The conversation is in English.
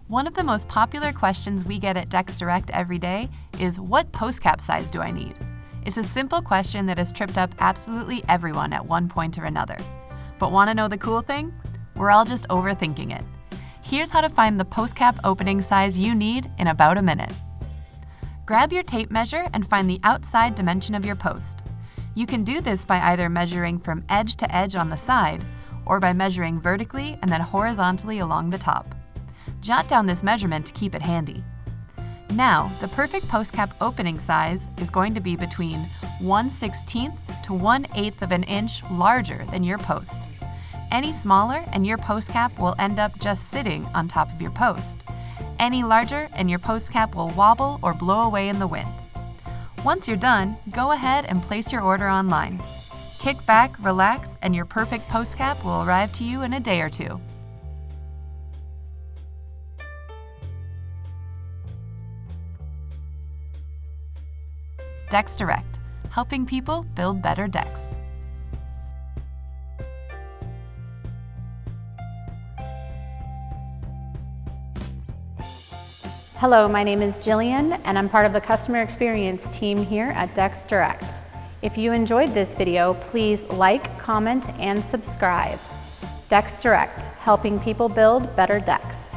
One of the most popular questions we get at DecksDirect every day is, what post cap size do I need? It's a simple question that has tripped up absolutely everyone at one point or another. But want to know the cool thing? We're all just overthinking it. Here's how to find the post cap opening size you need in about a minute. Grab your tape measure and find the outside dimension of your post. You can do this by either measuring from edge to edge on the side, or by measuring vertically and then horizontally along the top. Jot down this measurement to keep it handy. Now, the perfect post cap opening size is going to be between 1/16 to 1/8 of an inch larger than your post. Any smaller and your post cap will end up just sitting on top of your post. Any larger and your post cap will wobble or blow away in the wind. Once you're done, go ahead and place your order online. Kick back, relax, and your perfect post cap will arrive to you in a day or two. DecksDirect, helping people build better decks. Hello, my name is Jillian, and I'm part of the customer experience team here at DecksDirect. If you enjoyed this video, please like, comment, and subscribe. DecksDirect, helping people build better decks.